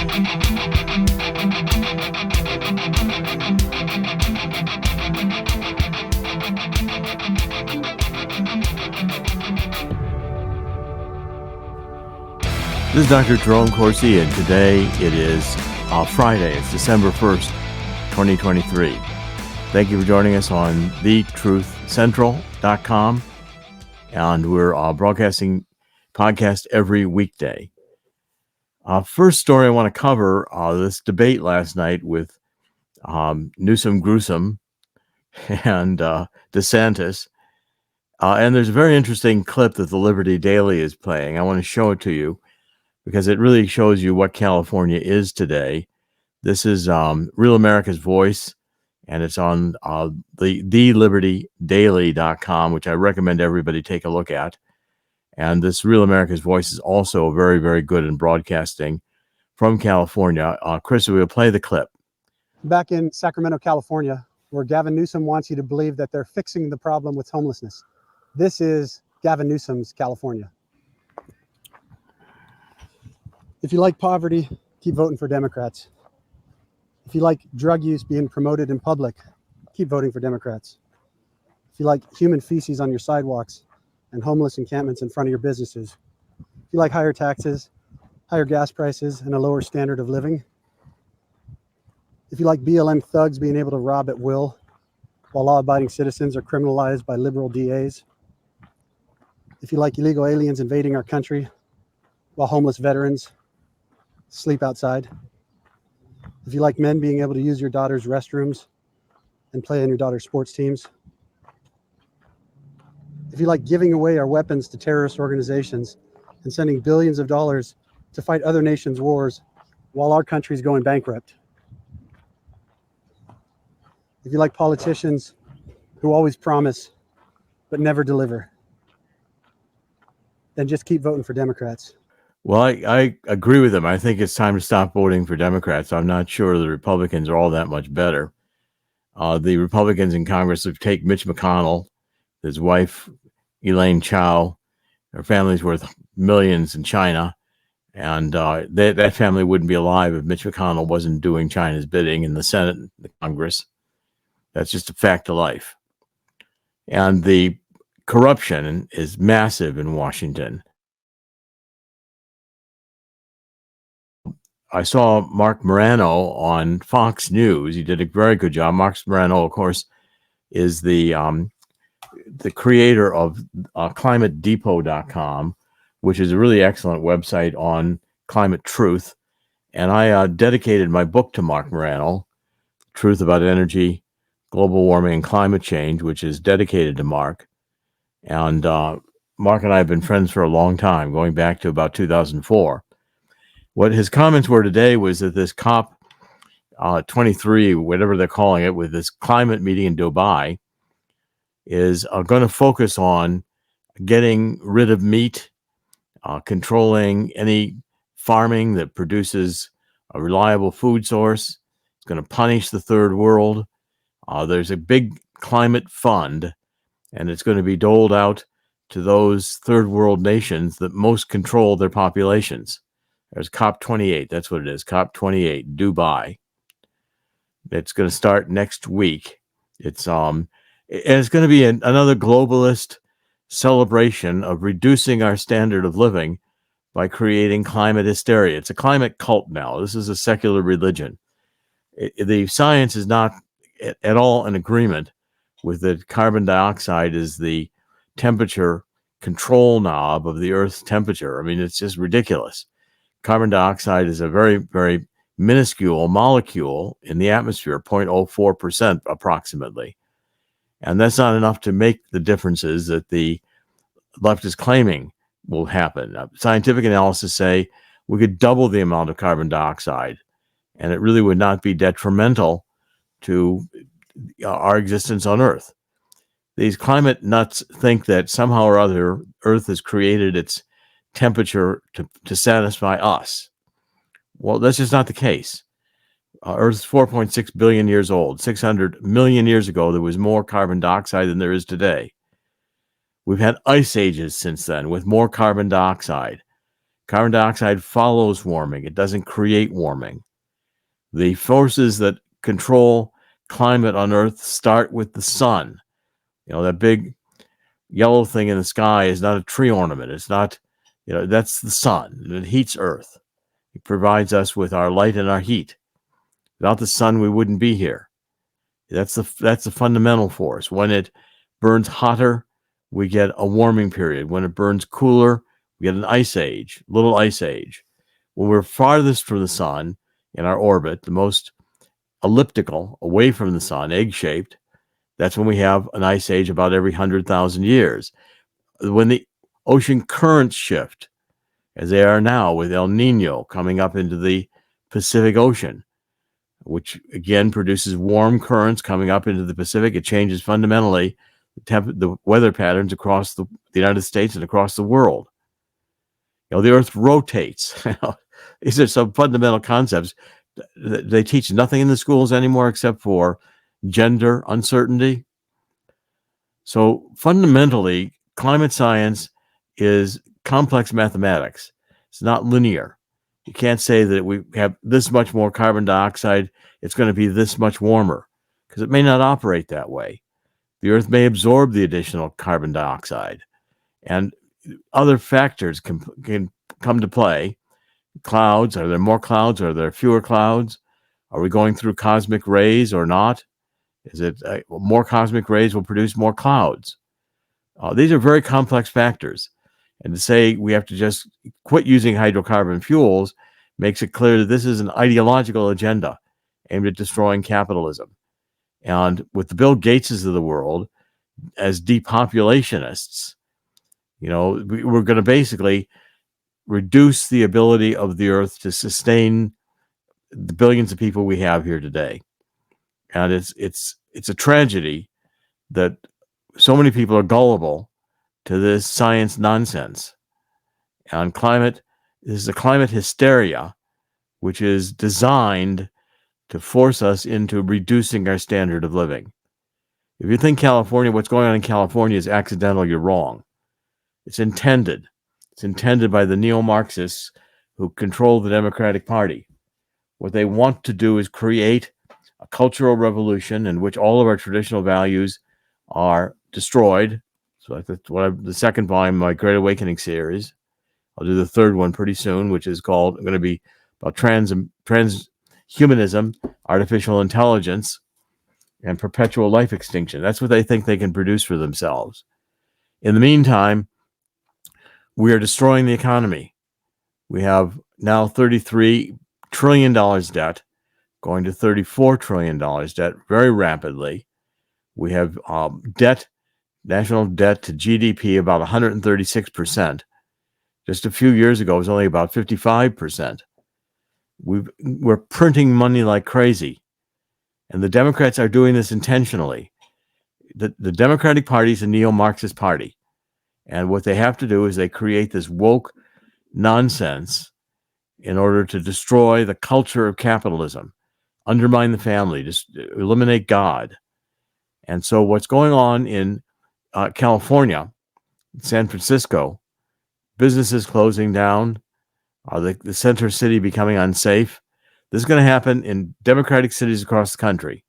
This is Dr. Jerome Corsi, and today it is Friday. It's December 1st, 2023. Thank you for joining us on thetruthcentral.com, and we're broadcasting podcast every weekday. First story I want to cover, this debate last night with Newsom Gruesome and DeSantis. And there's a very interesting clip that the Liberty Daily is playing. I want to show it to you, because it really shows you what California is today. This is Real America's Voice, and it's on the thelibertydaily.com, which I recommend everybody take a look at. And this Real America's Voice is also very, very good in broadcasting from California. Chris, we'll play the clip. Back in Sacramento, California, where Gavin Newsom wants you to believe that they're fixing the problem with homelessness. This is Gavin Newsom's California. If you like poverty, keep voting for Democrats. If you like drug use being promoted in public, keep voting for Democrats. If you like human feces on your sidewalks and homeless encampments in front of your businesses, if you like higher taxes, higher gas prices, and a lower standard of living, if you like BLM thugs being able to rob at will while law-abiding citizens are criminalized by liberal DAs, if you like illegal aliens invading our country while homeless veterans sleep outside, if you like men being able to use your daughter's restrooms and play on your daughter's sports teams, if you like giving away our weapons to terrorist organizations and sending billions of dollars to fight other nations' wars while our country's going bankrupt, if you like politicians who always promise but never deliver, then just keep voting for Democrats. Well, I agree with him. I think it's time to stop voting for Democrats. I'm not sure the Republicans are all that much better. The Republicans in Congress would take Mitch McConnell, his wife, Elaine Chao. Her family's worth millions in China. And that family wouldn't be alive if Mitch McConnell wasn't doing China's bidding in the Senate and the Congress. That's just a fact of life. And the corruption is massive in Washington. I saw Mark Morano on Fox News. He did a very good job. Mark Morano, of course, is the creator of ClimateDepot.com, which is a really excellent website on climate truth. And I dedicated my book to Mark Morano, Truth About Energy, Global Warming, and Climate Change, which is dedicated to Mark. And Mark and I have been friends for a long time, going back to about 2004. What his comments were today was that this COP 23, whatever they're calling it, with this climate meeting in Dubai, is going to focus on getting rid of meat, controlling any farming that produces a reliable food source. It's going to punish the third world. There's a big climate fund, and it's going to be doled out to those third world nations that most control their populations. There's COP28. That's what it is. COP28, Dubai. It's going to start next week. It's going to be another globalist celebration of reducing our standard of living by creating climate hysteria. It's a climate cult now. This is a secular religion. The science is not at all in agreement with that carbon dioxide is the temperature control knob of the Earth's temperature. I mean, it's just ridiculous. Carbon dioxide is a very, very minuscule molecule in the atmosphere, 0.04% approximately. And that's not enough to make the differences that the left is claiming will happen. Scientific analysis say we could double the amount of carbon dioxide, and it really would not be detrimental to our existence on Earth. These climate nuts think that somehow or other Earth has created its temperature to satisfy us. Well, that's just not the case. Earth's 4.6 billion years old. 600 million years ago, there was more carbon dioxide than there is today. We've had ice ages since then with more carbon dioxide. Carbon dioxide follows warming. It doesn't create warming. The forces that control climate on Earth start with the sun. That big yellow thing in the sky is not a tree ornament. It's not, that's the sun. It heats Earth. It provides us with our light and our heat. Without the sun, we wouldn't be here. That's the fundamental force. When it burns hotter, we get a warming period. When it burns cooler, we get an ice age, little ice age. When we're farthest from the sun in our orbit, the most elliptical, away from the sun, egg-shaped, that's when we have an ice age about every 100,000 years. When the ocean currents shift, as they are now with El Nino coming up into the Pacific Ocean, which again produces warm currents coming up into the Pacific, it changes fundamentally the weather patterns across the United States and across the world. The Earth rotates. These are some fundamental concepts. They teach nothing in the schools anymore except for gender uncertainty. So fundamentally, climate science is complex mathematics. It's not linear. You can't say that we have this much more carbon dioxide, it's going to be this much warmer, because it may not operate that way. The Earth may absorb the additional carbon dioxide, and other factors can come to play. Clouds, are there more clouds? Are there fewer clouds? Are we going through cosmic rays or not? Is it more cosmic rays will produce more clouds? These are very complex factors. And to say we have to just quit using hydrocarbon fuels makes it clear that this is an ideological agenda aimed at destroying capitalism. And with the Bill Gateses of the world as depopulationists, we're going to basically reduce the ability of the Earth to sustain the billions of people we have here today. And it's a tragedy that so many people are gullible to this science nonsense. And this is a climate hysteria, which is designed to force us into reducing our standard of living. If you think what's going on in California is accidental, you're wrong. It's intended. It's intended by the Neo-Marxists who control the Democratic Party. What they want to do is create a cultural revolution in which all of our traditional values are destroyed. So that's the second volume of my Great Awakening series. I'll do the third one pretty soon, which is going to be about transhumanism, artificial intelligence, and perpetual life extinction. That's what they think they can produce for themselves. In the meantime, we are destroying the economy. We have now $33 trillion debt, going to $34 trillion debt very rapidly. We have national debt to GDP about 136%. Just a few years ago, it was only about 55%. We're printing money like crazy. And the Democrats are doing this intentionally. The Democratic Party is a neo-Marxist party. And what they have to do is they create this woke nonsense in order to destroy the culture of capitalism, undermine the family, just eliminate God. And so what's going on in California, San Francisco, businesses closing down, the center city becoming unsafe. This is going to happen in democratic cities across the country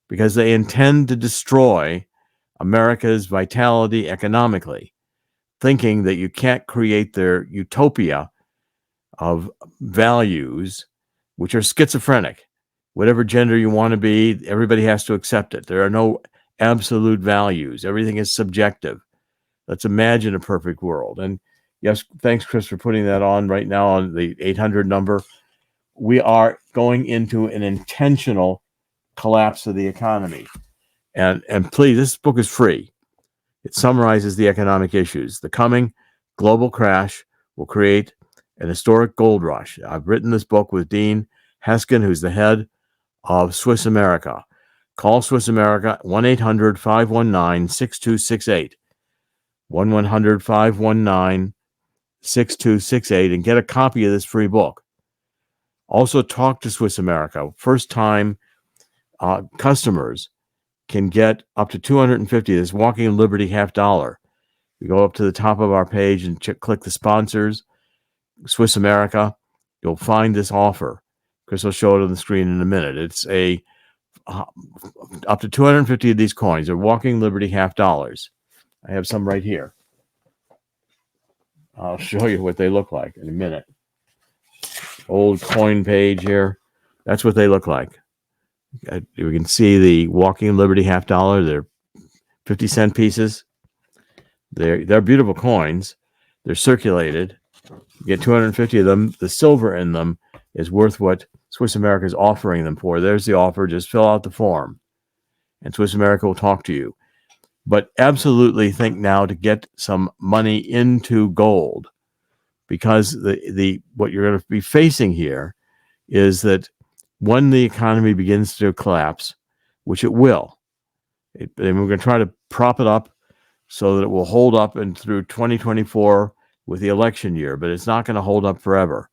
because they intend to destroy America's vitality economically, thinking that you can't create their utopia of values, which are schizophrenic. Whatever gender you want to be, everybody has to accept it. There are no absolute values. Everything is subjective. Let's imagine a perfect world. And yes, thanks, Chris, for putting that on right now on the 800 number. We are going into an intentional collapse of the economy. And please, this book is free. It summarizes the economic issues. The coming global crash will create an historic gold rush. I've written this book with Dean Heskin, who's the head of Swiss America. Call Swiss America, 1-800-519-6268. 1-800-519-6268, and get a copy of this free book. Also talk to Swiss America. First-time customers can get up to $250. This Walking in Liberty $50. You go up to the top of our page and click the sponsors. Swiss America, you'll find this offer. Chris will show it on the screen in a minute. It's up to 250 of these coins. They're Walking Liberty half dollars. I have some right here. I'll show you what they look like in a minute. Old coin page here. That's what they look like. You can see the Walking Liberty half dollar. They're 50-cent pieces. They're beautiful coins. They're circulated. You get 250 of them. The silver in them is worth what Swiss America is offering them for. There's the offer. Just fill out the form, and Swiss America will talk to you. But absolutely think now to get some money into gold, because what you're going to be facing here is that when the economy begins to collapse, which it will, and we're going to try to prop it up so that it will hold up and through 2024 with the election year, but it's not going to hold up forever.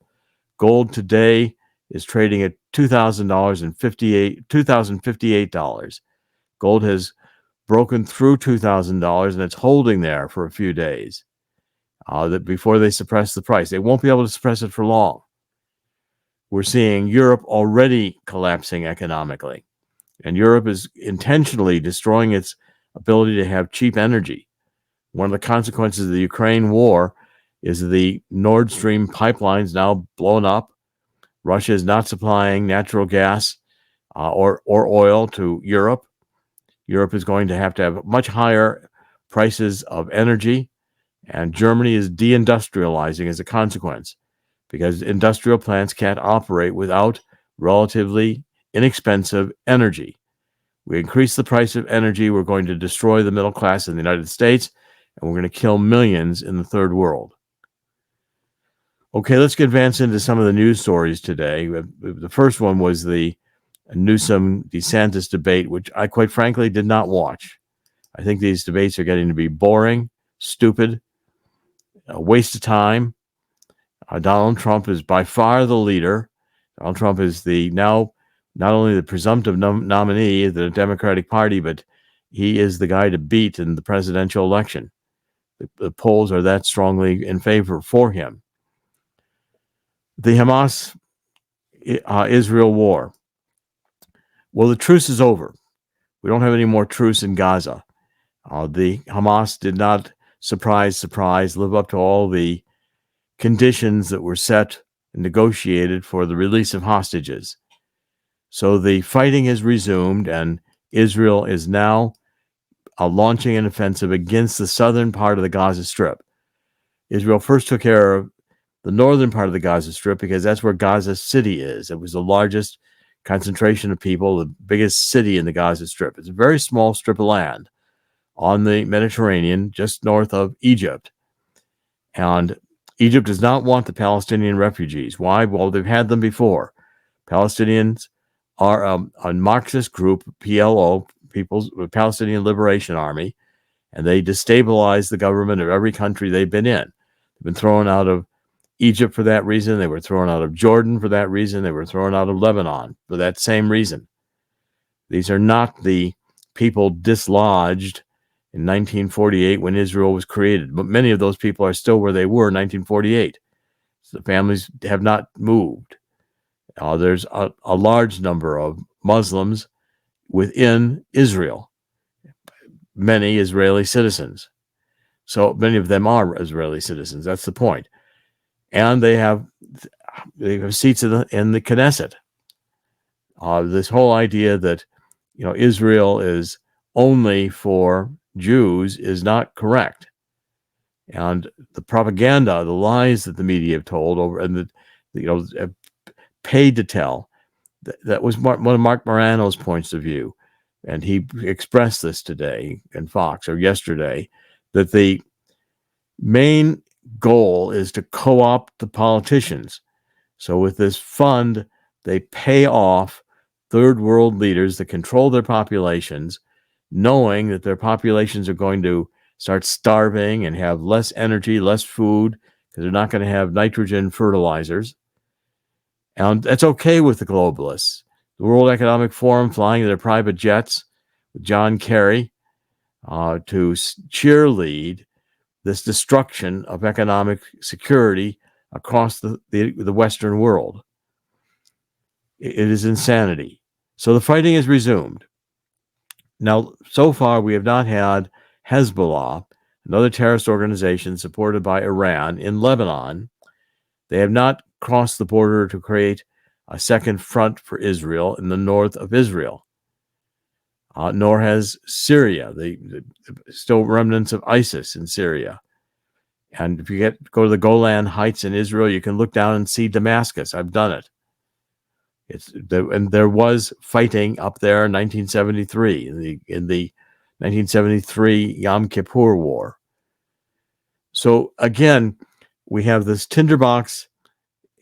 Gold today is trading at $2,058. Gold has broken through $2,000 and it's holding there for a few days before they suppress the price. They won't be able to suppress it for long. We're seeing Europe already collapsing economically, and Europe is intentionally destroying its ability to have cheap energy. One of the consequences of the Ukraine war is the Nord Stream pipelines now blown up. Russia is not supplying natural gas or oil to Europe. Europe is going to have much higher prices of energy, and Germany is deindustrializing as a consequence, because industrial plants can't operate without relatively inexpensive energy. We increase the price of energy, we're going to destroy the middle class in the United States, and we're going to kill millions in the third world. Okay, let's advance into some of the news stories today. The first one was the Newsom-DeSantis debate, which I quite frankly did not watch. I think these debates are getting to be boring, stupid, a waste of time. Donald Trump is by far the leader. Donald Trump is now not only the presumptive nominee of the Democratic Party, but he is the guy to beat in the presidential election. The polls are that strongly in favor for him. The Hamas-Israel war. Well, the truce is over. We don't have any more truce in Gaza. The Hamas did not, surprise, live up to all the conditions that were set and negotiated for the release of hostages. So the fighting has resumed, and Israel is now launching an offensive against the southern part of the Gaza Strip. Israel first took care of the northern part of the Gaza Strip because that's where Gaza City is. It was the largest concentration of people, the biggest city in the Gaza Strip. It's a very small strip of land on the Mediterranean, just north of Egypt. And Egypt does not want the Palestinian refugees. Why? Well, they've had them before. Palestinians are a Marxist group, PLO, Palestinian Liberation Army, and they destabilize the government of every country they've been in. They've been thrown out of Egypt for that reason. They were thrown out of Jordan for that reason. They were thrown out of Lebanon for that same reason. These are not the people dislodged in 1948 when Israel was created, but many of those people are still where they were in 1948. So the families have not moved. There's a large number of Muslims within Israel, many Israeli citizens. So many of them are Israeli citizens. That's the point. And they have seats in the Knesset. This whole idea that Israel is only for Jews is not correct. And the propaganda, the lies that the media have told over and have paid to tell, that was one of Mark Morano's points of view. And he expressed this today in Fox or yesterday, that the main goal is to co-opt the politicians. So with this fund, they pay off third world leaders that control their populations, knowing that their populations are going to start starving and have less energy, less food, because they're not going to have nitrogen fertilizers. And that's okay with the globalists. The World Economic Forum flying their private jets with John Kerry to cheerlead this destruction of economic security across the Western world. It is insanity. So the fighting is resumed. Now, so far, we have not had Hezbollah, another terrorist organization supported by Iran, in Lebanon. They have not crossed the border to create a second front for Israel in the north of Israel. Nor has Syria, the still remnants of ISIS in Syria. And if you go to the Golan Heights in Israel, you can look down and see Damascus. I've done it. And there was fighting up there in 1973 in the 1973 Yom Kippur War. So again, we have this tinderbox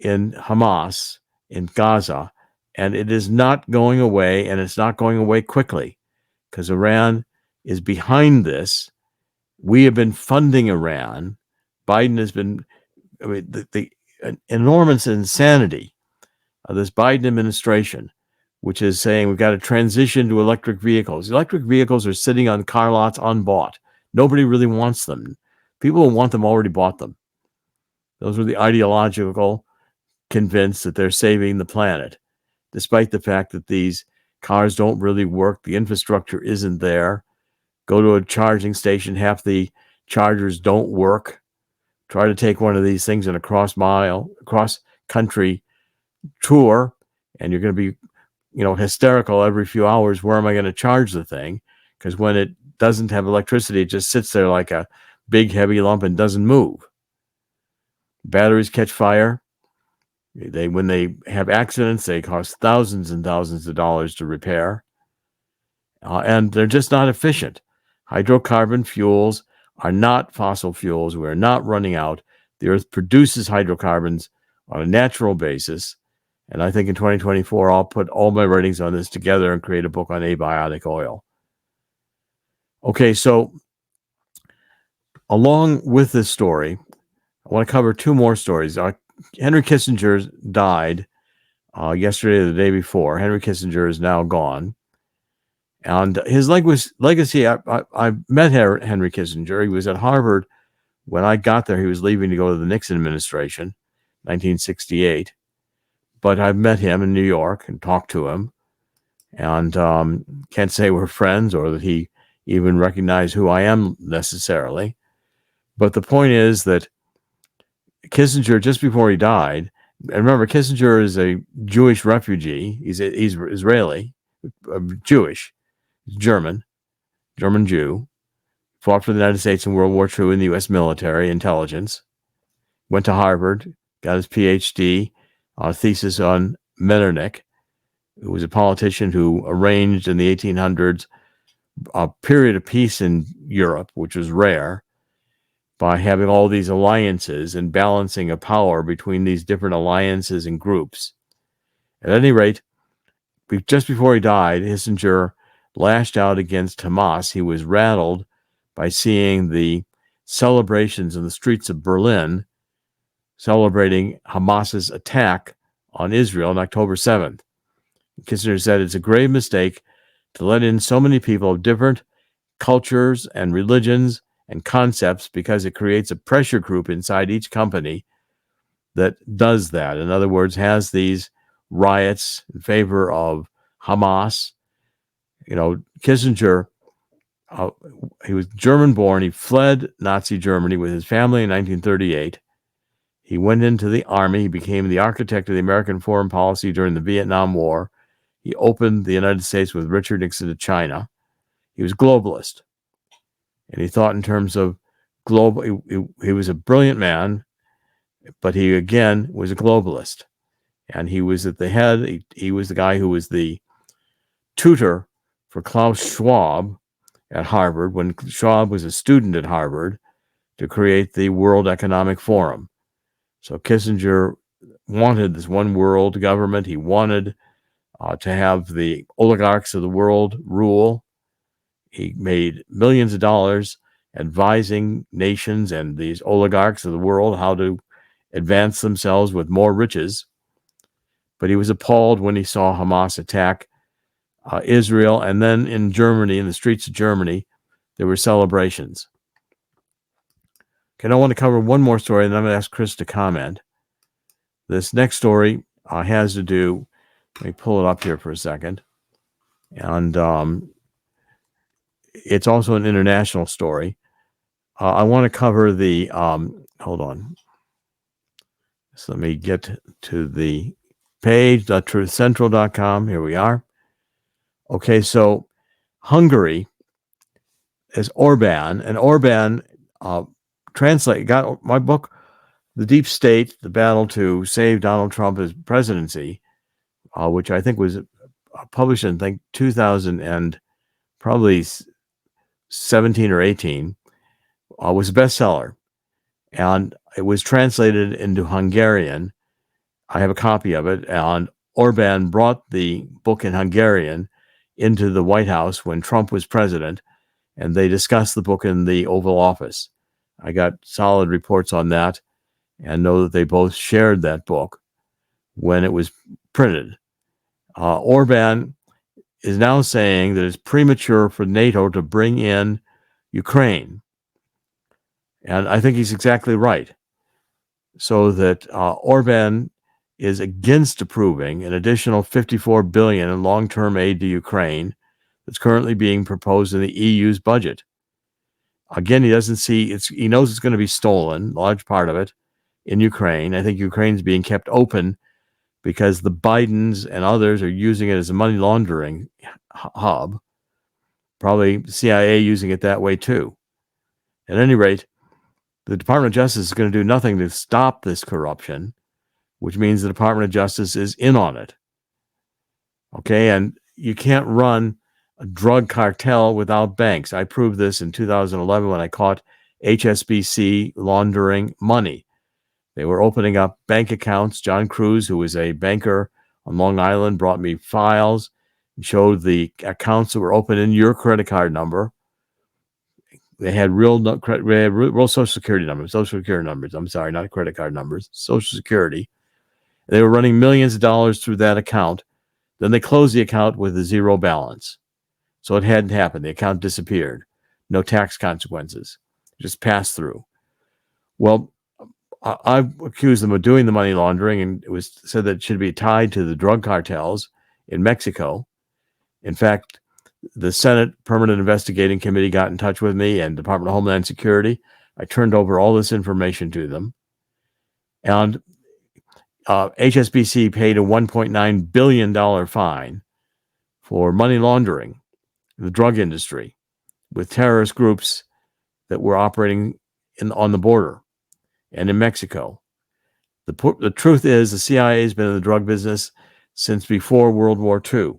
in Hamas in Gaza, and it is not going away, and it's not going away quickly because Iran is behind this. We have been funding Iran. Biden has been, I mean, the enormous insanity of this Biden administration, which is saying we've got to transition to electric vehicles. Electric vehicles are sitting on car lots unbought. Nobody really wants them. People who want them already bought them. Those are the ideological convinced that they're saving the planet, despite the fact that these cars don't really work. The infrastructure isn't there. Go to a charging station, half the chargers don't work. Try to take one of these things in a cross-country tour, and you're going to be, hysterical every few hours. Where am I going to charge the thing? Because when it doesn't have electricity, it just sits there like a big, heavy lump and doesn't move. Batteries catch fire. When they have accidents, they cost thousands and thousands of dollars to repair. And they're just not efficient. Hydrocarbon fuels are not fossil fuels. We're not running out. The earth produces hydrocarbons on a natural basis. And I think in 2024, I'll put all my writings on this together and create a book on abiotic oil. Okay, so along with this story, I want to cover two more stories. Henry Kissinger died yesterday or the day before. Henry Kissinger is now gone. And his legacy, I met Henry Kissinger. He was at Harvard when I got there. He was leaving to go to the Nixon administration, 1968. But I've met him in New York and talked to him. And can't say we're friends or that he even recognized who I am necessarily. But the point is that Kissinger, just before he died, and remember, Kissinger is a Jewish refugee. He's Israeli, Jewish, German Jew, fought for the United States in World War II in the U.S. military intelligence, went to Harvard, got his PhD, thesis on Metternich, who was a politician who arranged in the 1800s a period of peace in Europe, which was rare, by having all these alliances and balancing of power between these different alliances and groups. At any rate, just before he died, Kissinger lashed out against Hamas. He was rattled by seeing the celebrations in the streets of Berlin celebrating Hamas's attack on Israel on October 7th. Kissinger said it's a grave mistake to let in so many people of different cultures and religions and concepts because it creates a pressure group inside each company that does that. In other words, has these riots in favor of Hamas. Kissinger, he was German born. He fled Nazi Germany with his family in 1938. He went into the army. He became the architect of the American foreign policy during the Vietnam War. He opened the United States with Richard Nixon to China. He was globalist. And he thought in terms of global. He was a brilliant man, but he, again, was a globalist. And he was at the head. He was the guy who was the tutor for Klaus Schwab at Harvard when Schwab was a student at Harvard to create the World Economic Forum. So Kissinger wanted this one world government. He wanted to have the oligarchs of the world rule. He made millions of dollars advising nations and these oligarchs of the world how to advance themselves with more riches. But he was appalled when he saw Hamas attack Israel. And then in Germany, in the streets of Germany, there were celebrations. Okay, I want to cover one more story, and then I'm going to ask Chris to comment. This next story has to do, let me pull it up here for a second. And it's also an international story. I want to cover the, hold on. So let me get to the page, truthcentral.com. Here we are. Okay, so Hungary is Orban, and Orban got my book, The Deep State, The Battle to Save Donald Trump as Presidency, which I think was published in, I think, 2000 and probably 17 or 18, was a bestseller. And it was translated into Hungarian. I have a copy of it. And Orban brought the book in Hungarian into the White House when Trump was president, and they discussed the book in the Oval Office. I got solid reports on that and know that they both shared that book when it was printed. Orban is now saying that it's premature for NATO to bring in Ukraine. And I think he's exactly right. So that Orban is against approving an additional $54 billion in long-term aid to Ukraine that's currently being proposed in the EU's budget. Again, he doesn't see it's. He knows it's going to be stolen, large part of it, in Ukraine. I think Ukraine's being kept open because the Bidens and others are using it as a money laundering hub. Probably CIA using it that way too. At any rate, the Department of Justice is going to do nothing to stop this corruption, which means the Department of Justice is in on it. Okay, and you can't run a drug cartel without banks. I proved this in 2011 when I caught HSBC laundering money. They were opening up bank accounts. John Cruz, who was a banker on Long Island, brought me files and showed the accounts that were open in your credit card number. They had real Social Security numbers. I'm sorry, not credit card numbers. Social Security. They were running millions of dollars through that account. Then they closed the account with a zero balance. So it hadn't happened. The account disappeared. No tax consequences. Just passed through. Well, I've accused them of doing the money laundering, and it was said that it should be tied to the drug cartels in Mexico. In fact, the Senate Permanent Investigating Committee got in touch with me and Department of Homeland Security. I turned over all this information to them. And HSBC paid a $1.9 billion fine for money laundering in the drug industry with terrorist groups that were operating on the border and in Mexico. The truth is the CIA has been in the drug business since before World War II.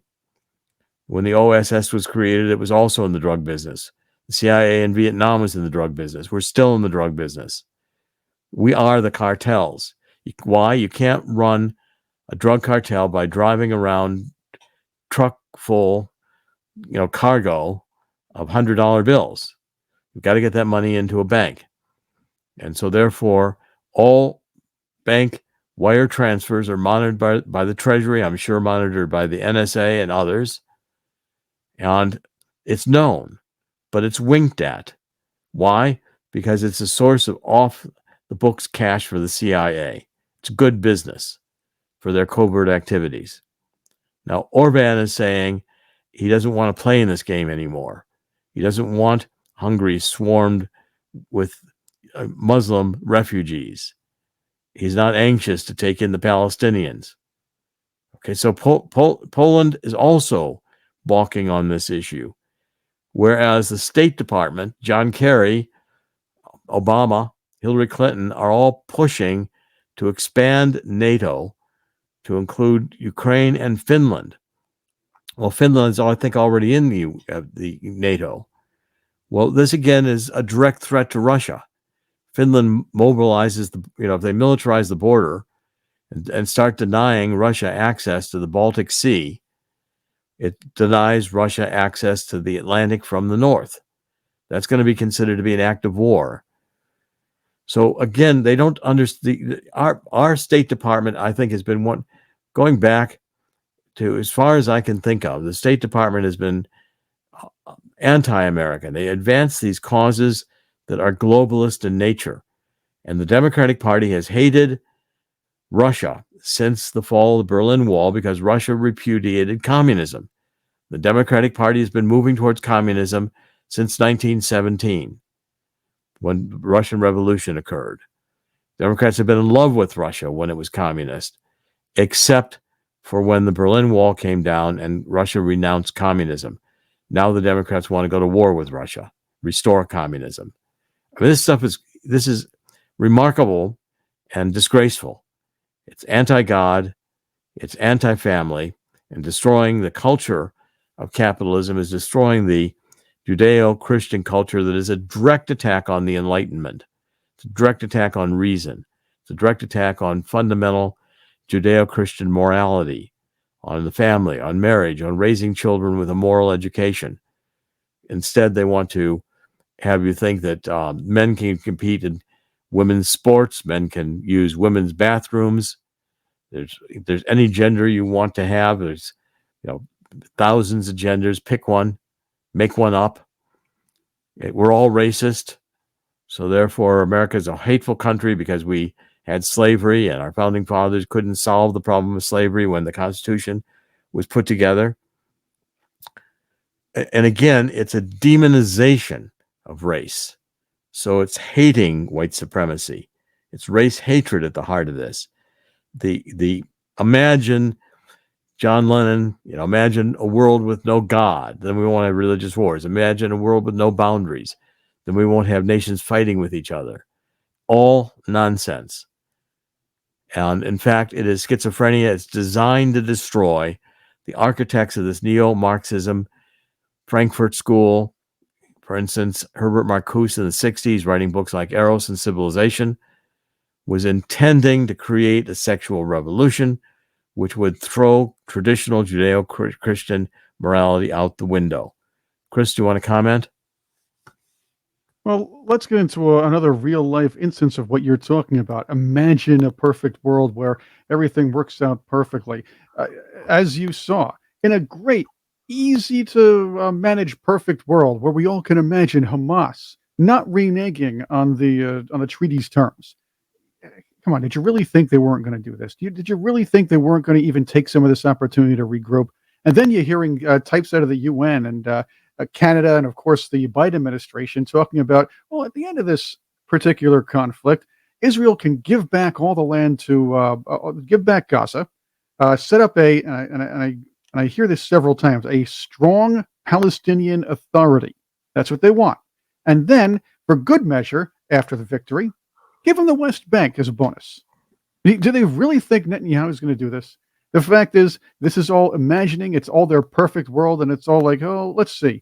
When the OSS was created, it was also in the drug business. The CIA in Vietnam was in the drug business. We're still in the drug business. We are the cartels. Why? You can't run a drug cartel by driving around truck full, cargo of $100 bills. You've got to get that money into a bank. And so therefore, all bank wire transfers are monitored by the Treasury, I'm sure monitored by the NSA and others. And it's known, but it's winked at. Why? Because it's a source of off-the-books cash for the CIA. It's good business for their covert activities. Now, Orban is saying he doesn't want to play in this game anymore. He doesn't want Hungary swarmed with Muslim refugees. He's not anxious to take in the Palestinians. Okay, so Poland is also balking on this issue, whereas the State Department, John Kerry, Obama, Hillary Clinton are all pushing to expand NATO to include Ukraine and Finland. Well, Finland is, I think, already in the NATO. Well, this again is a direct threat to Russia. Finland mobilizes if they militarize the border and start denying Russia access to the Baltic Sea, it denies Russia access to the Atlantic from the north. That's going to be considered to be an act of war. So again, they don't understand. Our State Department, I think, has been going back to, as far as I can think of, the State Department has been anti-American. They advance these causes that are globalist in nature. And the Democratic Party has hated Russia since the fall of the Berlin Wall because Russia repudiated communism. The Democratic Party has been moving towards communism since 1917, when the Russian Revolution occurred. Democrats have been in love with Russia when it was communist, except for when the Berlin Wall came down and Russia renounced communism. Now the Democrats want to go to war with Russia, restore communism. I mean, this is remarkable and disgraceful. It's anti-God, it's anti-family, and destroying the culture of capitalism is destroying the Judeo-Christian culture that is a direct attack on the Enlightenment. It's a direct attack on reason. It's a direct attack on fundamental Judeo-Christian morality, on the family, on marriage, on raising children with a moral education. Instead, they want to have you think that men can compete in women's sports, men can use women's bathrooms. If there's any gender you want to have, there's thousands of genders. Pick one, make one up. We're all racist, so therefore America is a hateful country because we had slavery and our founding fathers couldn't solve the problem of slavery when the Constitution was put together. And again, it's a demonization of race. So it's hating white supremacy. It's race hatred at the heart of this. The imagine John Lennon, imagine a world with no God, then we won't have religious wars. Imagine a world with no boundaries, then we won't have nations fighting with each other. All nonsense. And in fact, it is schizophrenia. It's designed to destroy. The architects of this Neo-Marxism, Frankfurt School, for instance, Herbert Marcuse in the 60s, writing books like Eros and Civilization, was intending to create a sexual revolution which would throw traditional Judeo-Christian morality out the window. Chris, do you want to comment? Well, let's get into another real-life instance of what you're talking about. Imagine a perfect world where everything works out perfectly. As you saw, in a great, easy-to-manage perfect world where we all can imagine Hamas not reneging on the treaty's terms. Come on, did you really think they weren't going to do this? Did you really think they weren't going to even take some of this opportunity to regroup? And then you're hearing types out of the UN and Canada and, of course, the Biden administration talking about, well, at the end of this particular conflict, Israel can give back all the land to give back Gaza, set up and I hear this several times, a strong Palestinian Authority. That's what they want. And then, for good measure, after the victory, give them the West Bank as a bonus. Do they really think Netanyahu is going to do this? The fact is, this is all imagining. It's all their perfect world, and it's all like, oh, let's see.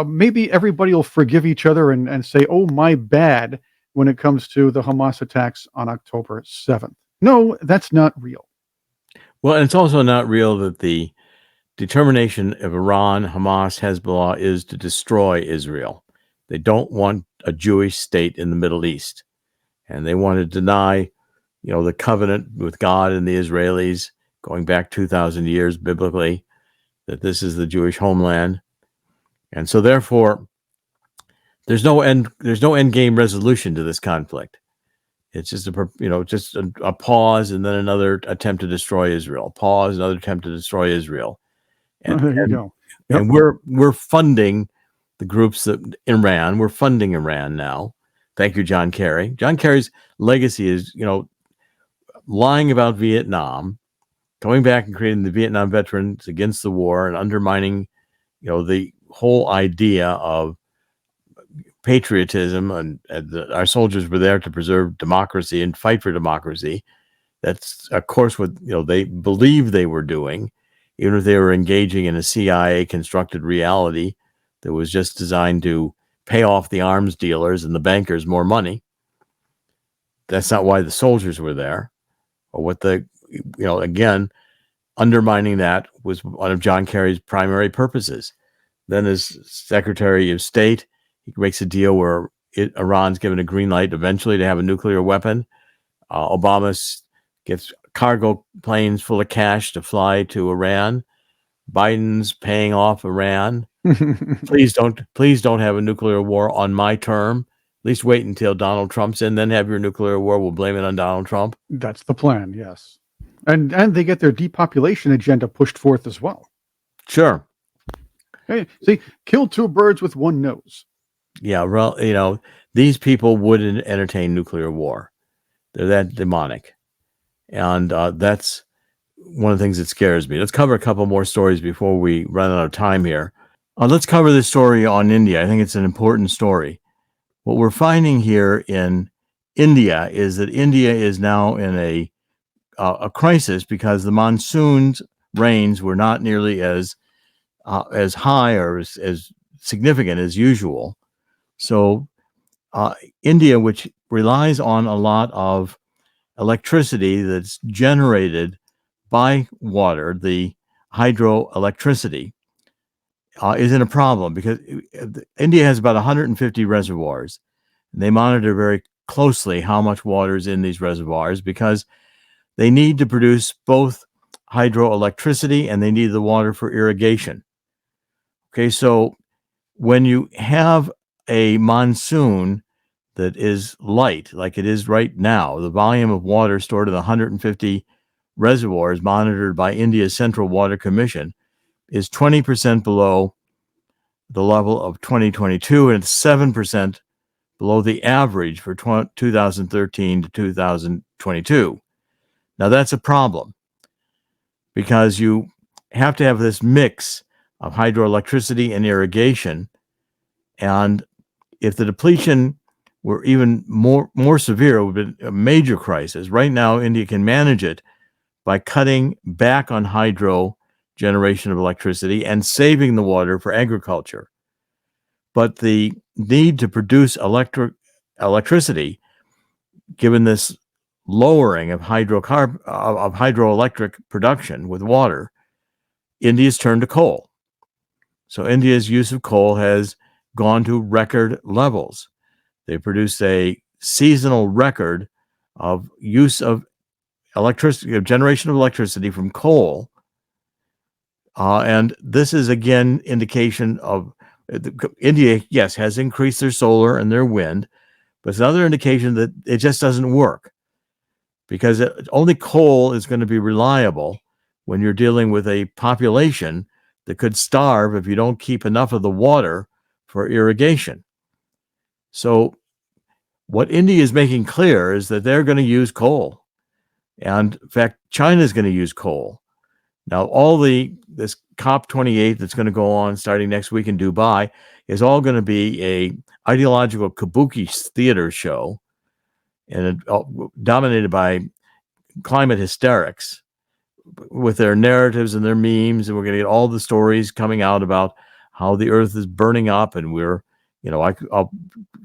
Maybe everybody will forgive each other and say, oh, my bad, when it comes to the Hamas attacks on October 7th. No, that's not real. Well, and it's also not real that the determination of Iran, Hamas, Hezbollah is to destroy Israel. They don't want a Jewish state in the Middle East. And they want to deny, the covenant with God and the Israelis going back 2,000 years biblically, that this is the Jewish homeland. And so therefore, there's no end game resolution to this conflict. It's just a pause and then another attempt to destroy Israel. Pause, another attempt to destroy Israel. And, there you go. Yep. And we're funding the groups that Iran. We're funding Iran now. Thank you, John Kerry. John Kerry's legacy is, lying about Vietnam, going back and creating the Vietnam Veterans Against the War and undermining, the whole idea of patriotism and our soldiers were there to preserve democracy and fight for democracy. That's, of course, what they believed they were doing, even if they were engaging in a CIA constructed reality that was just designed to pay off the arms dealers and the bankers more money. That's not why the soldiers were there, or what again, undermining that was one of John Kerry's primary purposes. Then as Secretary of State, he makes a deal where Iran's given a green light eventually to have a nuclear weapon. Obama gets cargo planes full of cash to fly to Iran. Biden's paying off Iran. Please don't have a nuclear war on my term. least wait until Donald Trump's in, then have your nuclear war. We'll blame it on Donald Trump. That's the plan, yes. And they get their depopulation agenda pushed forth as well. Sure. Hey, see, kill two birds with one nose. Yeah, well, these people wouldn't entertain nuclear war. They're that demonic. And that's one of the things that scares me. Let's cover a couple more stories before we run out of time here. Let's cover this story on India. I think it's an important story. What we're finding here in India is that India is now in a crisis because the monsoon's rains were not nearly as high or as significant as usual. So India, which relies on a lot of electricity that's generated by water, the hydroelectricity, is in a problem because India has about 150 reservoirs. And they monitor very closely how much water is in these reservoirs because they need to produce both hydroelectricity and they need the water for irrigation. Okay, so when you have a monsoon that is light, like it is right now, the volume of water stored in the 150 reservoirs monitored by India's Central Water Commission is 20% below the level of 2022, and it's 7% below the average for 2013 to 2022. Now, that's a problem because you have to have this mix of hydroelectricity and irrigation. And if the depletion were even more severe, it would have been a major crisis. Right now, India can manage it by cutting back on hydro generation of electricity and saving the water for agriculture. But the need to produce electricity, given this lowering of hydroelectric production with water, India's turned to coal. So India's use of coal has gone to record levels. They produced a seasonal record of use of electricity, of generation of electricity from coal. And this is, again, indication of India, yes, has increased their solar and their wind, but it's another indication that it just doesn't work because only coal is going to be reliable when you're dealing with a population that could starve if you don't keep enough of the water for irrigation. So what India is making clear is that they're going to use coal. And in fact, China is going to use coal. Now, this COP28 that's going to go on starting next week in Dubai is all going to be a ideological kabuki theater show, and dominated by climate hysterics with their narratives and their memes. And we're going to get all the stories coming out about how the earth is burning up. And I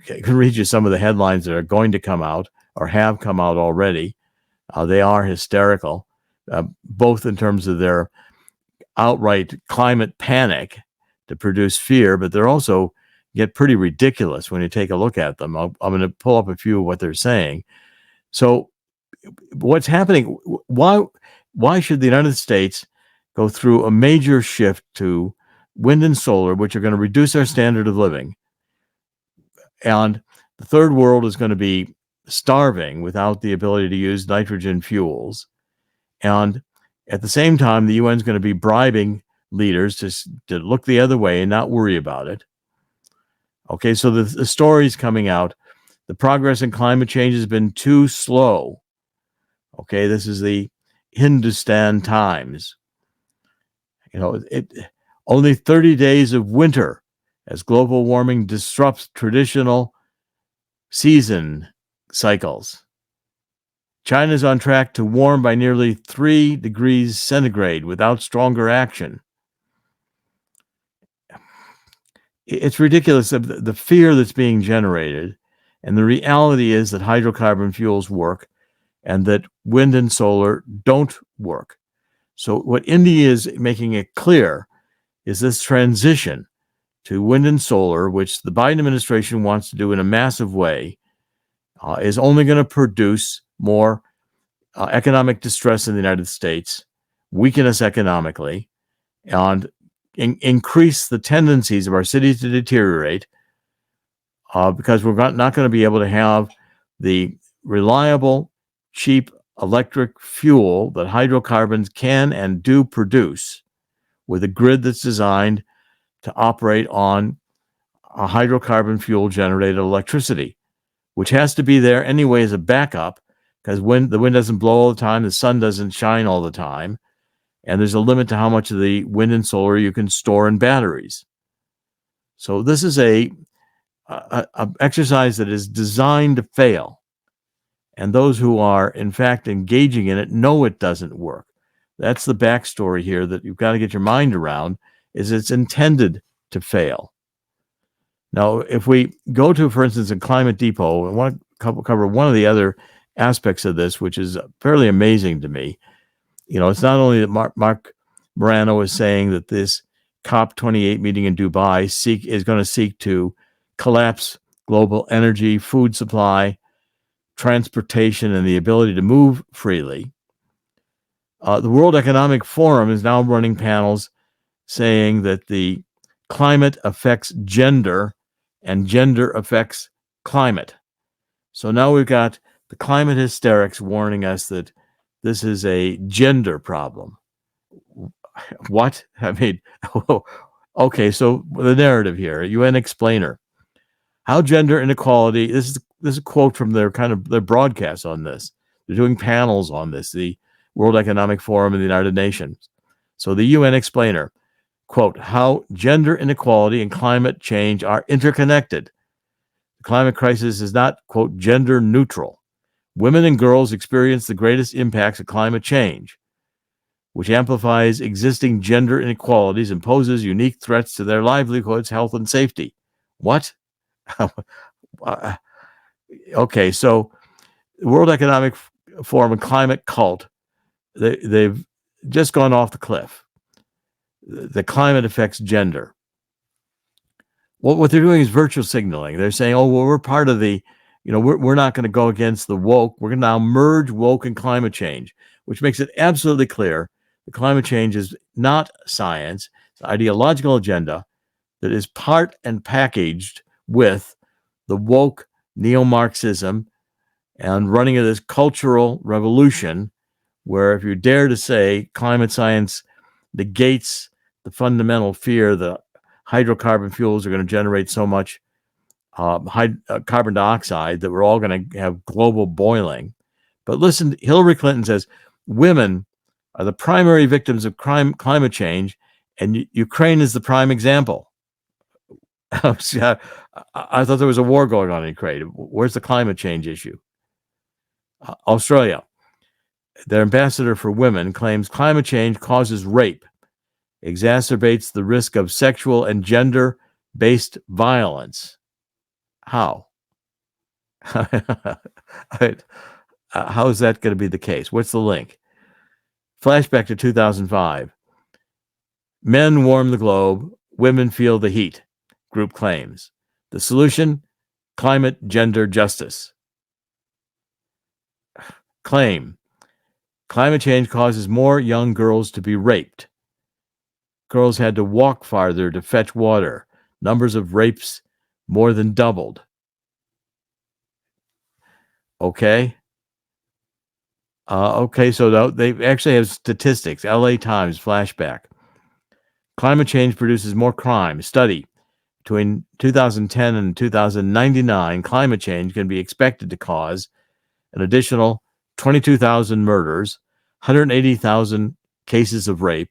can read you some of the headlines that are going to come out or have come out already. They are hysterical, both in terms of their outright climate panic to produce fear, but they're also get pretty ridiculous when you take a look at them. I'm going to pull up a few of what they're saying. So what's happening? Why should the United States go through a major shift to wind and solar, which are going to reduce our standard of living? And the third world is going to be starving without the ability to use nitrogen fuels. And at the same time, the UN is going to be bribing leaders to look the other way and not worry about it. Okay, so the story's coming out. The progress in climate change has been too slow. Okay, this is the Hindustan Times. Only 30 days of winter as global warming disrupts traditional season cycles. China's on track to warm by nearly 3 degrees centigrade without stronger action. It's ridiculous, the fear that's being generated. And the reality is that hydrocarbon fuels work and that wind and solar don't work. So what India is making it clear is this transition to wind and solar, which the Biden administration wants to do in a massive way, is only going to produce more economic distress in the United States, weaken us economically, and increase the tendencies of our cities to deteriorate, because we're not going to be able to have the reliable, cheap electric fuel that hydrocarbons can and do produce with a grid that's designed to operate on a hydrocarbon fuel generated electricity, which has to be there anyway as a backup, because when the wind doesn't blow all the time, the sun doesn't shine all the time, and there's a limit to how much of the wind and solar you can store in batteries. So this is a exercise that is designed to fail, and those who are in fact engaging in it know it doesn't work. That's the backstory here that you've got to get your mind around, is it's intended to fail. Now, if we go to, for instance, in Climate Depot, I want to cover one of the other aspects of this, which is fairly amazing to me. You know, it's not only that Mark Morano is saying that this COP28 meeting in Dubai is going to seek to collapse global energy, food supply, transportation, and the ability to move freely. The World Economic Forum is now running panels saying that the climate affects gender and gender affects climate. So now we've got the climate hysterics warning us that this is a gender problem. What? I mean, okay, so the narrative here, UN explainer. How gender inequality, this is a quote from their broadcast on this. They're doing panels on this, the World Economic Forum and the United Nations. So the UN explainer, quote, how gender inequality and climate change are interconnected. The climate crisis is not, quote, gender neutral. Women and girls experience the greatest impacts of climate change, which amplifies existing gender inequalities and poses unique threats to their livelihoods, health, and safety. What? Okay, so the World Economic Forum and climate cult, they've just gone off the cliff. The climate affects gender. What they're doing is virtual signaling. They're saying, oh, well, we're part of the, we're not going to go against the woke. We're going to now merge woke and climate change, which makes it absolutely clear that climate change is not science. It's an ideological agenda that is part and packaged with the woke Neo-Marxism and running of this cultural revolution where if you dare to say climate science negates the fundamental fear that hydrocarbon fuels are going to generate so much carbon dioxide that we're all going to have global boiling. But listen, Hillary Clinton says women are the primary victims of climate change, and Ukraine is the prime example. I thought there was a war going on in Ukraine. Where's the climate change issue? Australia, their ambassador for women, claims climate change causes rape, exacerbates the risk of sexual and gender-based violence. How? How is that going to be the case? What's the link? Flashback to 2005. Men warm the globe, women feel the heat, group claims. The solution? Climate gender justice. Claim. Climate change causes more young girls to be raped. Girls had to walk farther to fetch water. Numbers of rapes more than doubled. Okay. So they actually have statistics. LA Times flashback. Climate change produces more crime. Study. Between 2010 and 2099, climate change can be expected to cause an additional 22,000 murders, 180,000 cases of rape,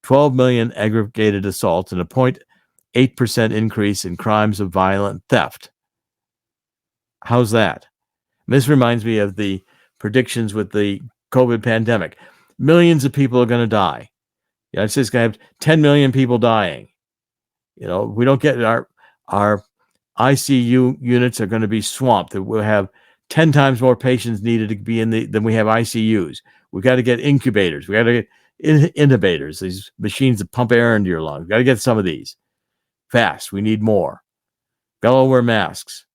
12 million aggregated assaults, and a 0.8% increase in crimes of violent theft. How's that? This reminds me of the predictions with the COVID pandemic. Millions of people are going to die. The United States is going to have 10 million people dying. We don't get our ICU units are going to be swamped. We'll have 10 times more patients needed to be than we have ICUs. We've got to get incubators. We've got to get intubators, these machines that pump air into your lungs. We've got to get some of these fast. We need more. Got to all wear masks.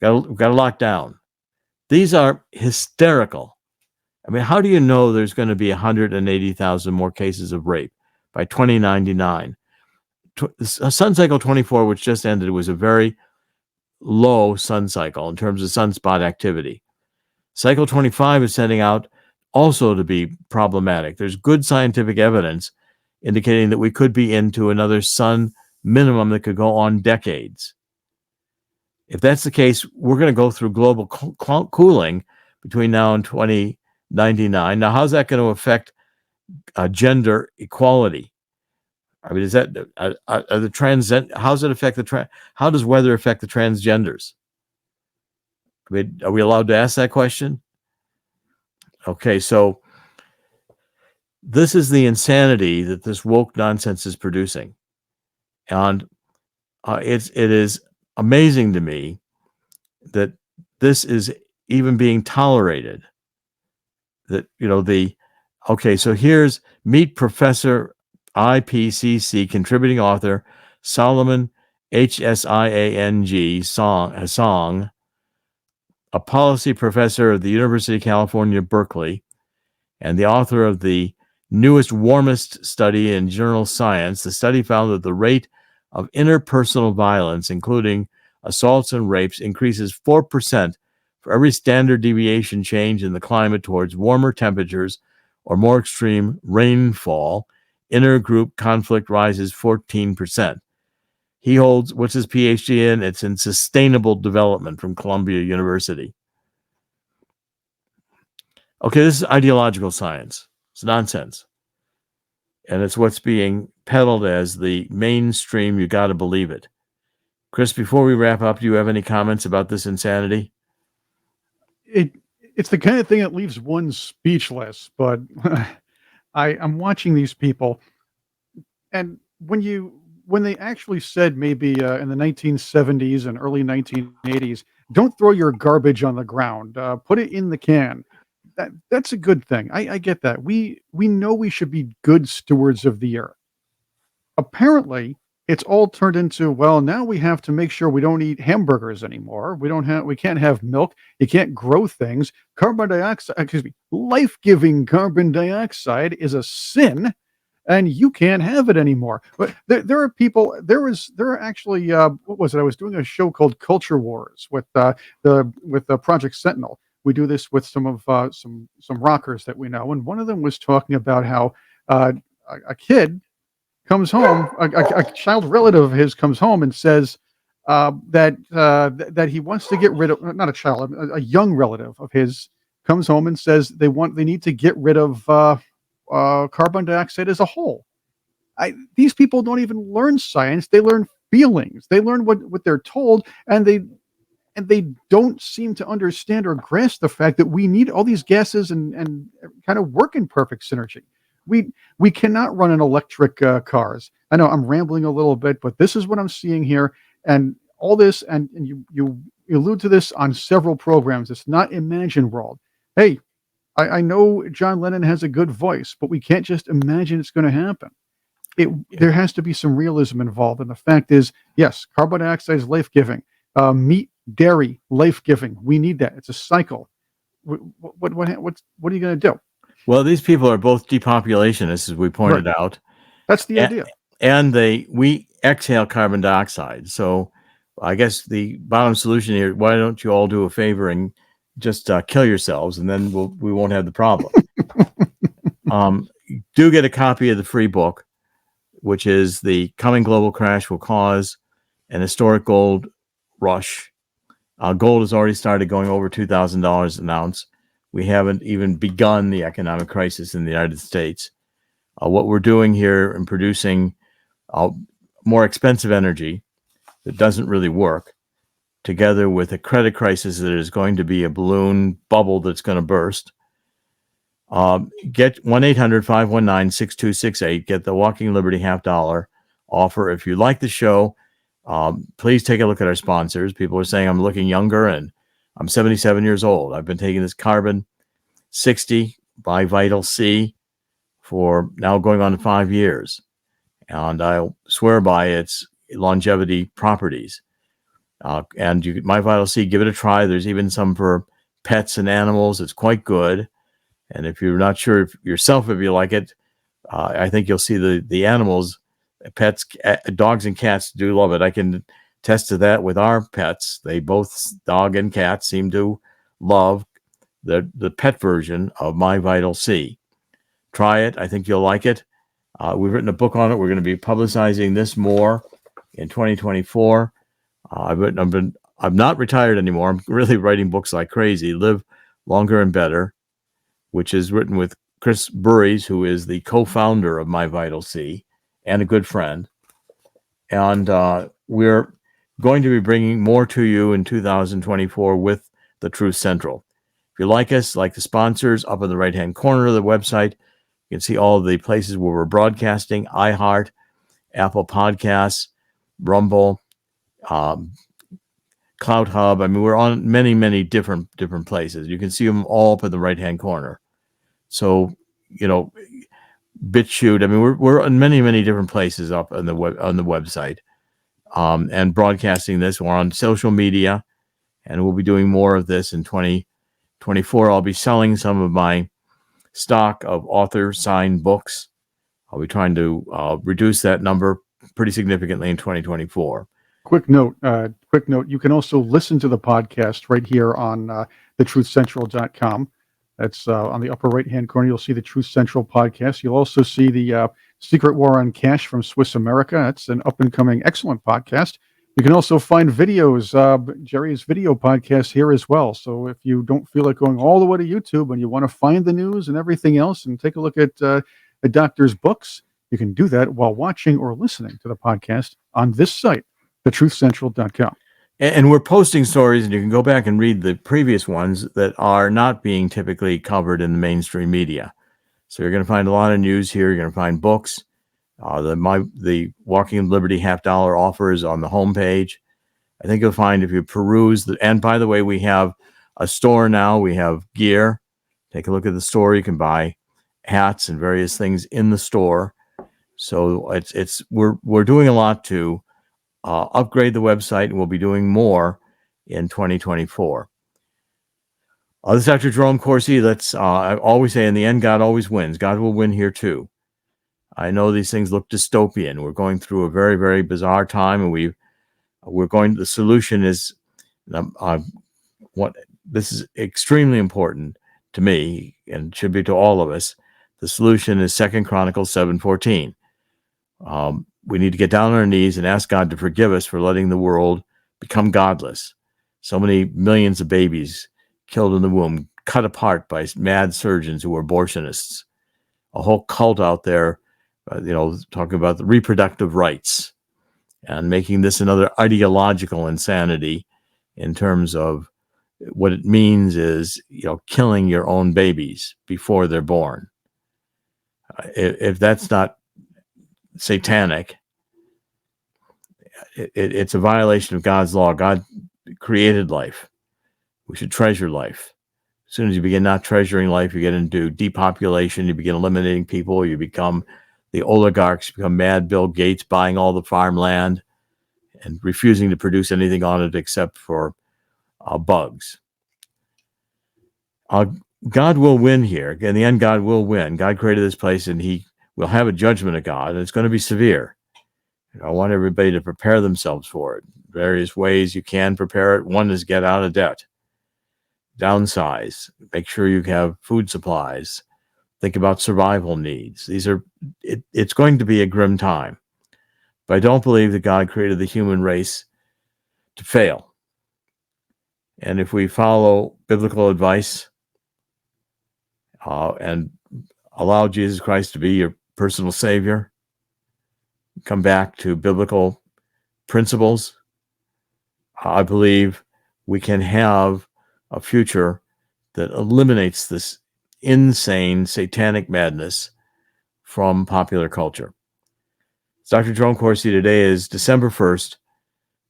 Got to lock down. These are hysterical. I mean, how do you know there's going to be 180,000 more cases of rape by 2099? Sun Cycle 24, which just ended, was a very low sun cycle in terms of sunspot activity. Cycle 25 is setting out also to be problematic. There's good scientific evidence indicating that we could be into another sun minimum that could go on decades. If that's the case, we're going to go through global cooling between now and 2099. Now, how's that going to affect gender equality? I mean, is that are the trans? How does it affect the how does weather affect the transgenders? I mean, are we allowed to ask that question? Okay, so this is the insanity that this woke nonsense is producing, and it is amazing to me that this is even being tolerated. That okay, so here's meet Professor IPCC contributing author Solomon Hsiang Song, a policy professor at the University of California, Berkeley, and the author of the newest, warmest study in journal Science. The study found that the rate of interpersonal violence, including assaults and rapes, increases 4% for every standard deviation change in the climate towards warmer temperatures or more extreme rainfall. Intergroup conflict rises 14%. He holds, what's his PhD in? It's in sustainable development from Columbia University. Okay, this is ideological science. It's nonsense. And it's what's being peddled as the mainstream, you got to believe it. Chris, before we wrap up, do you have any comments about this insanity? It's the kind of thing that leaves one speechless, but I'm watching these people, and when they actually said maybe in the 1970s and early 1980s, don't throw your garbage on the ground, put it in the can. That's a good thing. I get that. We know we should be good stewards of the earth. Apparently, it's all turned into, well, now we have to make sure we don't eat hamburgers anymore. We can't have milk. You can't grow things. Life-giving carbon dioxide is a sin, and you can't have it anymore. But there are people. There are actually what was it? I was doing a show called Culture Wars with the Project Sentinel. We do this with some rockers that we know, and one of them was talking about how a kid comes home, a child relative of his comes home and says that he wants to get rid of, not a child, a young relative of his comes home and says they need to get rid of carbon dioxide as a whole. These people don't even learn science; they learn feelings. They learn what they're told, and they don't seem to understand or grasp the fact that we need all these gases and kind of work in perfect synergy. We cannot run in electric cars. I know I'm rambling a little bit, but this is what I'm seeing here, and all this, and you allude to this on several programs. It's not Imagine World. Hey, I know John Lennon has a good voice, but we can't just imagine it's going to happen. There has to be some realism involved, and the fact is, yes, carbon dioxide is life-giving. Meat, dairy, life-giving. We need that. It's a cycle. What are you going to do? Well, these people are both depopulationists, as we pointed out. That's the idea. And we exhale carbon dioxide. So I guess the bottom solution here, why don't you all do a favor and just kill yourselves, and then we won't have the problem. Do get a copy of the free book, which is The Coming Global Crash Will Cause an Historic Gold Rush. Gold has already started going over $2,000 an ounce. We haven't even begun the economic crisis in the United States. What we're doing here in producing more expensive energy that doesn't really work, together with a credit crisis that is going to be a balloon bubble that's going to burst. Get 1-800-519-6268. Get the Walking Liberty $50 offer. If you like the show, please take a look at our sponsors. People are saying I'm looking younger, and I'm 77 years old. I've been taking this Carbon 60 by Vital C for now going on 5 years. And I swear by its longevity properties. And My Vital C, give it a try. There's even some for pets and animals. It's quite good. And if you're not sure if you like it, I think you'll see the animals, pets, dogs and cats do love it. I can tested that with our pets. They both, dog and cat, seem to love the pet version of My Vital C. Try it. I think you'll like it. We've written a book on it. We're going to be publicizing this more in 2024. I'm not retired anymore. I'm really writing books like crazy. Live Longer and Better, which is written with Chris Burries, who is the co-founder of My Vital C and a good friend. And we're going to be bringing more to you in 2024 with the Truth Central. If you like us, like the sponsors, up in the right-hand corner of the website, you can see all the places where we're broadcasting: iHeart, Apple Podcasts, Rumble, Cloud Hub. I mean, we're on many, many different places. You can see them all up in the right-hand corner. So, BitChute. I mean, we're on many, many different places up on the website, and broadcasting this. We're on social media, and we'll be doing more of this in 2024. I'll be selling some of my stock of author signed books. I'll be trying to reduce that number pretty significantly in 2024. Quick note. You can also listen to the podcast right here on thetruthcentral.com. That's on the upper right-hand corner. You'll see the Truth Central podcast. You'll also see the Secret War on Cash from Swiss America. That's an up-and-coming, excellent podcast. You can also find videos, Jerry's video podcast here as well. So if you don't feel like going all the way to YouTube and you want to find the news and everything else and take a look at the doctor's books, you can do that while watching or listening to the podcast on this site, thetruthcentral.com. And we're posting stories, and you can go back and read the previous ones that are not being typically covered in the mainstream media. So you're going to find a lot of news here. You're going to find books. The Walking in Liberty $50 offer is on the homepage. I think you'll find if you peruse and by the way, we have a store now. We have gear. Take a look at the store. You can buy hats and various things in the store. So we're doing a lot to upgrade the website, and we'll be doing more in 2024. This is Dr. Jerome Corsi. I always say, in the end, God always wins. God will win here too. I know these things look dystopian. We're going through a very, very bizarre time, and the solution is this is extremely important to me and should be to all of us. The solution is 2 Chronicles 7:14. We need to get down on our knees and ask God to forgive us for letting the world become godless. So many millions of babies killed in the womb, cut apart by mad surgeons who were abortionists. A whole cult out there, talking about the reproductive rights and making this another ideological insanity in terms of what it means is, killing your own babies before they're born. If that's not satanic, it's a violation of God's law. God created life. We should treasure life. As soon as you begin not treasuring life, you get into depopulation, you begin eliminating people, you become the oligarchs, become mad Bill Gates buying all the farmland and refusing to produce anything on it except for bugs. God will win here. In the end, God will win. God created this place, and he will have a judgment of God, and it's going to be severe. I want everybody to prepare themselves for it. Various ways you can prepare it. One is get out of debt. Downsize. Make sure you have food supplies. Think about survival needs. It's going to be a grim time. But I don't believe that God created the human race to fail. And if we follow biblical advice and allow Jesus Christ to be your personal Savior, come back to biblical principles, I believe we can have a future that eliminates this insane satanic madness from popular culture. Dr. Jerome Corsi. Today is December 1st,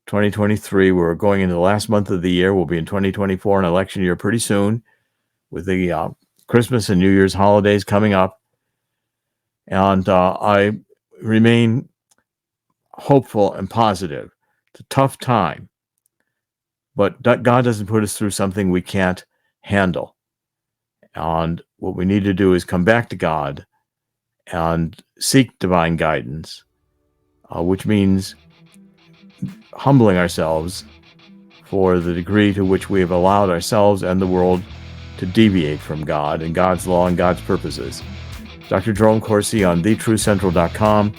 2023. We're going into the last month of the year. We'll be in 2024, an election year pretty soon, with the Christmas and New Year's holidays coming up. And I remain hopeful and positive. It's a tough time, but God doesn't put us through something we can't handle. And what we need to do is come back to God and seek divine guidance, which means humbling ourselves for the degree to which we have allowed ourselves and the world to deviate from God and God's law and God's purposes. Dr. Jerome Corsi on thetruthcentral.com.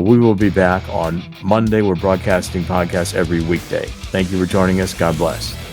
We will be back on Monday. We're broadcasting podcasts every weekday. Thank you for joining us. God bless.